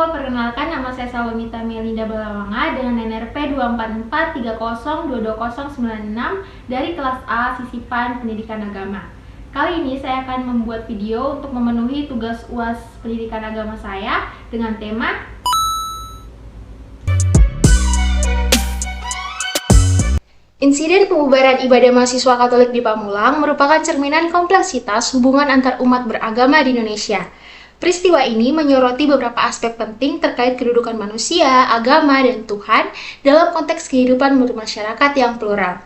perkenalkan nama saya Salomita Melinda Balawanga dengan NRP 24430220096 dari kelas A Sisipan Pendidikan Agama. Kali ini saya akan membuat video untuk memenuhi tugas UAS Pendidikan Agama saya dengan tema Insiden pembubaran ibadah mahasiswa Katolik di Pamulang merupakan cerminan kompleksitas hubungan antar umat beragama di Indonesia. Peristiwa ini menyoroti beberapa aspek penting terkait kedudukan manusia, agama, dan Tuhan dalam konteks kehidupan bermasyarakat yang plural.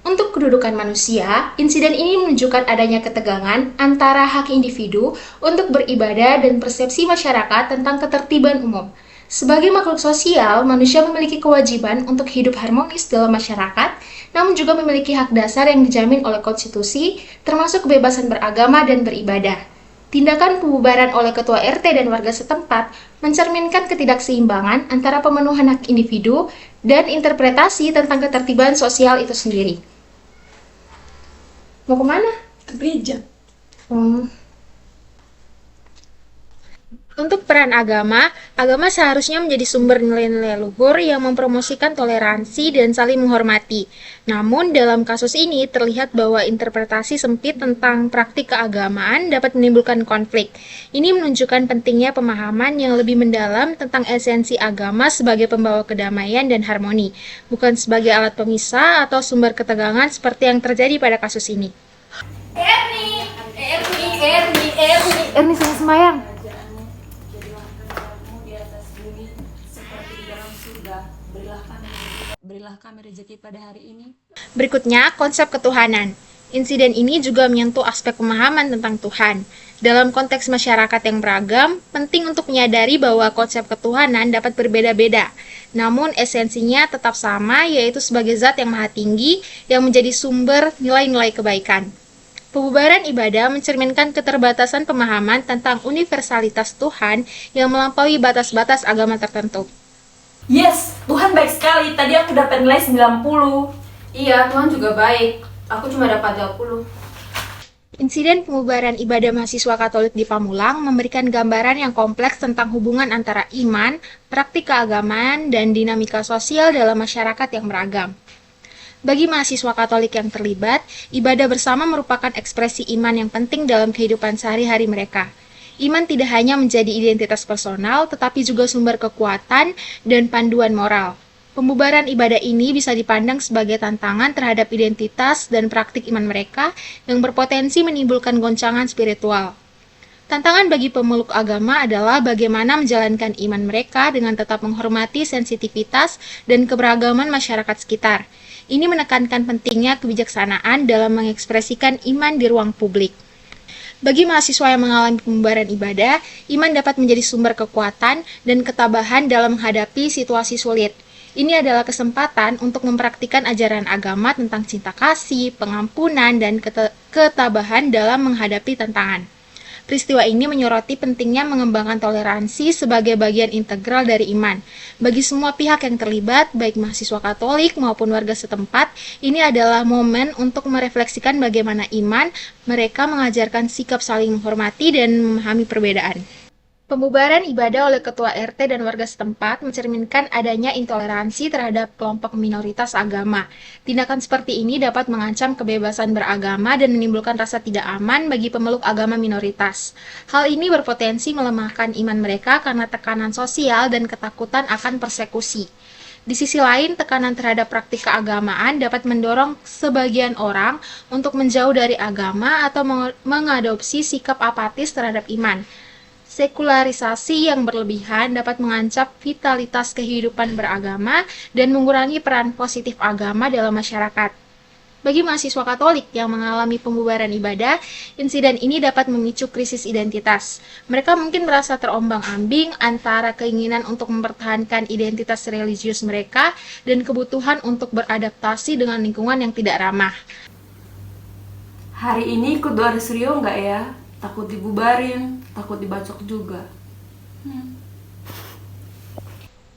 Untuk kedudukan manusia, insiden ini menunjukkan adanya ketegangan antara hak individu untuk beribadah dan persepsi masyarakat tentang ketertiban umum. Sebagai makhluk sosial, manusia memiliki kewajiban untuk hidup harmonis dalam masyarakat, namun juga memiliki hak dasar yang dijamin oleh konstitusi, termasuk kebebasan beragama dan beribadah. Tindakan pembubaran oleh ketua RT dan warga setempat mencerminkan ketidakseimbangan antara pemenuhan hak individu dan interpretasi tentang ketertiban sosial itu sendiri. Mau kemana? Ke gereja. Untuk peran agama seharusnya menjadi sumber nilai-nilai luhur yang mempromosikan toleransi dan saling menghormati. Namun, dalam kasus ini terlihat bahwa interpretasi sempit tentang praktik keagamaan dapat menimbulkan konflik. Ini menunjukkan pentingnya pemahaman yang lebih mendalam tentang esensi agama sebagai pembawa kedamaian dan harmoni, bukan sebagai alat pemisah atau sumber ketegangan seperti yang terjadi pada kasus ini. Erni sembahyang. Berilah kami rezeki pada hari ini. Berikutnya, konsep ketuhanan. Insiden ini juga menyentuh aspek pemahaman tentang Tuhan. Dalam konteks masyarakat yang beragam, penting untuk menyadari bahwa konsep ketuhanan dapat berbeda-beda. Namun esensinya tetap sama, yaitu sebagai zat yang maha tinggi yang menjadi sumber nilai-nilai kebaikan. Pembubaran ibadah mencerminkan keterbatasan pemahaman tentang universalitas Tuhan yang melampaui batas-batas agama tertentu. Yes, Tuhan baik sekali. Tadi aku dapat nilai 90. Iya, Tuhan juga baik. Aku cuma dapat 20. Insiden pembubaran ibadah mahasiswa Katolik di Pamulang memberikan gambaran yang kompleks tentang hubungan antara iman, praktik keagamaan, dan dinamika sosial dalam masyarakat yang beragam. Bagi mahasiswa Katolik yang terlibat, ibadah bersama merupakan ekspresi iman yang penting dalam kehidupan sehari-hari mereka. Iman tidak hanya menjadi identitas personal, tetapi juga sumber kekuatan dan panduan moral. Pembubaran ibadah ini bisa dipandang sebagai tantangan terhadap identitas dan praktik iman mereka yang berpotensi menimbulkan goncangan spiritual. Tantangan bagi pemeluk agama adalah bagaimana menjalankan iman mereka dengan tetap menghormati sensitivitas dan keberagaman masyarakat sekitar. Ini menekankan pentingnya kebijaksanaan dalam mengekspresikan iman di ruang publik. Bagi mahasiswa yang mengalami pembubaran ibadah, iman dapat menjadi sumber kekuatan dan ketabahan dalam menghadapi situasi sulit. Ini adalah kesempatan untuk mempraktikkan ajaran agama tentang cinta kasih, pengampunan, dan ketabahan dalam menghadapi tantangan. Peristiwa ini menyoroti pentingnya mengembangkan toleransi sebagai bagian integral dari iman. Bagi semua pihak yang terlibat, baik mahasiswa Katolik maupun warga setempat, ini adalah momen untuk merefleksikan bagaimana iman mereka mengajarkan sikap saling menghormati dan memahami perbedaan. Pembubaran ibadah oleh ketua RT dan warga setempat mencerminkan adanya intoleransi terhadap kelompok minoritas agama. Tindakan seperti ini dapat mengancam kebebasan beragama dan menimbulkan rasa tidak aman bagi pemeluk agama minoritas. Hal ini berpotensi melemahkan iman mereka karena tekanan sosial dan ketakutan akan persekusi. Di sisi lain, tekanan terhadap praktik keagamaan dapat mendorong sebagian orang untuk menjauh dari agama atau mengadopsi sikap apatis terhadap iman. Sekularisasi yang berlebihan dapat mengancam vitalitas kehidupan beragama dan mengurangi peran positif agama dalam masyarakat. Bagi mahasiswa Katolik yang mengalami pembubaran ibadah, insiden ini dapat memicu krisis identitas. Mereka mungkin merasa terombang-ambing antara keinginan untuk mempertahankan identitas religius mereka dan kebutuhan untuk beradaptasi dengan lingkungan yang tidak ramah. Hari ini ikut doa Suryo nggak ya? Takut dibubarin, takut dibacok juga.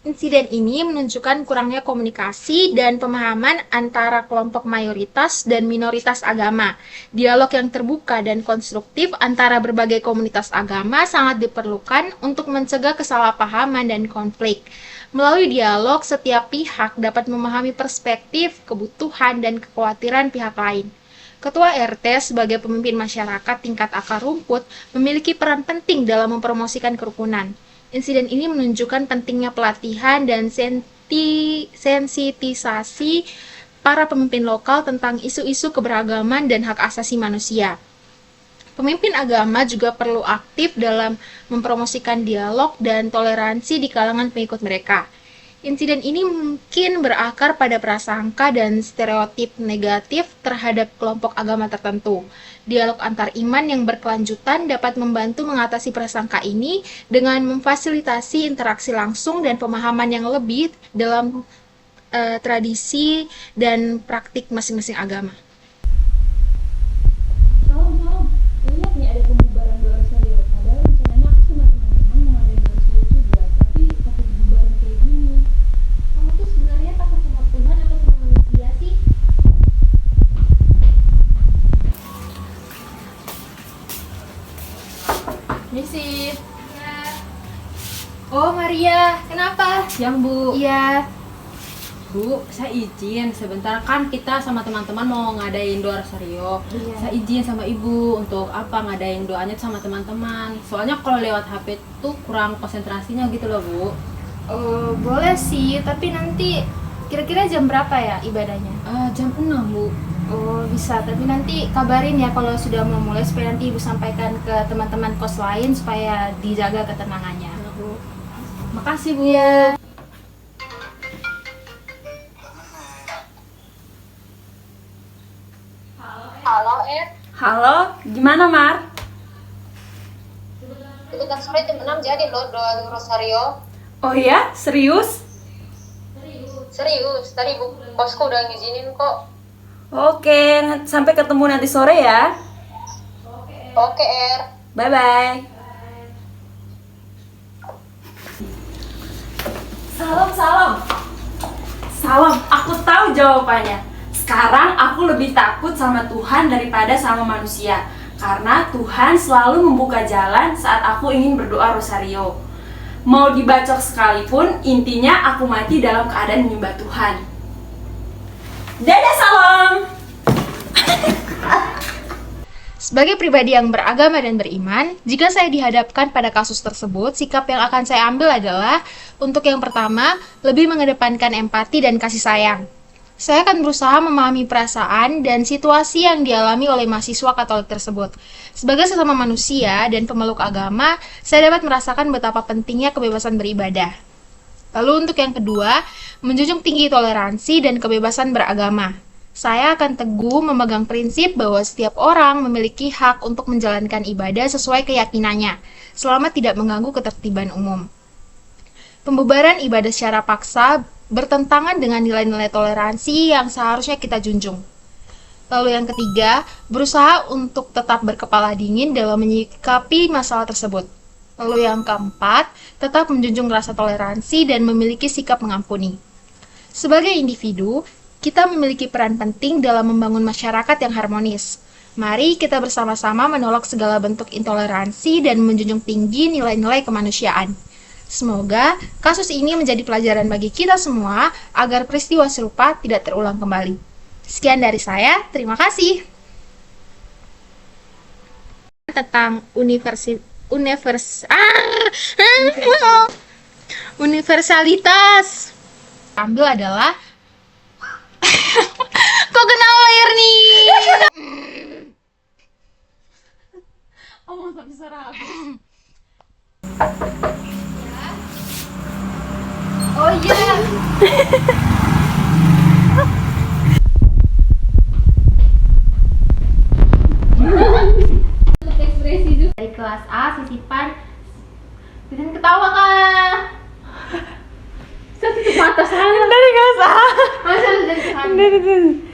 Insiden ini menunjukkan kurangnya komunikasi dan pemahaman antara kelompok mayoritas dan minoritas agama. Dialog yang terbuka dan konstruktif antara berbagai komunitas agama sangat diperlukan untuk mencegah kesalahpahaman dan konflik. Melalui dialog, setiap pihak dapat memahami perspektif, kebutuhan, dan kekhawatiran pihak lain. Ketua RT sebagai pemimpin masyarakat tingkat akar rumput memiliki peran penting dalam mempromosikan kerukunan. Insiden ini menunjukkan pentingnya pelatihan dan sensitisasi para pemimpin lokal tentang isu-isu keberagaman dan hak asasi manusia. Pemimpin agama juga perlu aktif dalam mempromosikan dialog dan toleransi di kalangan pengikut mereka. Insiden ini mungkin berakar pada prasangka dan stereotip negatif terhadap kelompok agama tertentu. Dialog antar iman yang berkelanjutan dapat membantu mengatasi prasangka ini dengan memfasilitasi interaksi langsung dan pemahaman yang lebih dalam tradisi dan praktik masing-masing agama. Salam, lihat nih ada pembubaran doa Rosario. Padahal rencananya aku sama teman-teman mau ngadain doa Rosario juga, tapi takut pembubaran kayak gini. Kamu tuh sebenarnya takut sama Tuhan atau sama manusia sih? Misi. Oh, Maria, kenapa? Siang, Bu. Iya. Bu, saya izin sebentar, kan kita sama teman-teman mau ngadain doa Rosario. Iya. Saya izin sama Ibu untuk ngadain doanya sama teman-teman. Soalnya kalau lewat HP tuh kurang konsentrasinya gitu loh, Bu. Oh, boleh sih, tapi nanti kira-kira jam berapa ya ibadahnya? Jam 6, Bu. Oh, bisa, tapi nanti kabarin ya kalau sudah mau mulai supaya nanti Ibu sampaikan ke teman-teman kos lain supaya dijaga ketenangannya. Bu. Makasih, Bu. Iya. Halo, Ed. Halo, gimana Mar? Bentar sore jam 6 jadi loh doa Rosario. Oh iya, serius? Serius, tadi bosku udah ngizinin kok. Oke, sampai ketemu nanti sore ya. Oke, Er. Bye-bye. Salam, aku tahu jawabannya. Sekarang aku lebih takut sama Tuhan daripada sama manusia. Karena Tuhan selalu membuka jalan saat aku ingin berdoa Rosario. Mau dibacok sekalipun, intinya aku mati dalam keadaan menyembah Tuhan. Dadah, salam! Sebagai pribadi yang beragama dan beriman, jika saya dihadapkan pada kasus tersebut, sikap yang akan saya ambil adalah untuk yang pertama, lebih mengedepankan empati dan kasih sayang. Saya akan berusaha memahami perasaan dan situasi yang dialami oleh mahasiswa Katolik tersebut. Sebagai sesama manusia dan pemeluk agama, saya dapat merasakan betapa pentingnya kebebasan beribadah. Lalu untuk yang kedua, menjunjung tinggi toleransi dan kebebasan beragama. Saya akan teguh memegang prinsip bahwa setiap orang memiliki hak untuk menjalankan ibadah sesuai keyakinannya, selama tidak mengganggu ketertiban umum. Pembubaran ibadah secara paksa bertentangan dengan nilai-nilai toleransi yang seharusnya kita junjung. Lalu yang ketiga, berusaha untuk tetap berkepala dingin dalam menyikapi masalah tersebut. Lalu yang keempat, tetap menjunjung rasa toleransi dan memiliki sikap mengampuni. Sebagai individu, kita memiliki peran penting dalam membangun masyarakat yang harmonis. Mari kita bersama-sama menolak segala bentuk intoleransi dan menjunjung tinggi nilai-nilai kemanusiaan. Semoga kasus ini menjadi pelajaran bagi kita semua agar peristiwa serupa tidak terulang kembali. Sekian dari saya, terima kasih. Tentang universalitas. Ambil adalah kok kena air nih? Oh, tak bisa habis. Oh iya. Dari kelas A sisipan. Tidak ketawa kah? Saya tutup mata saya. Dari kelas A. Masa dari kelas A?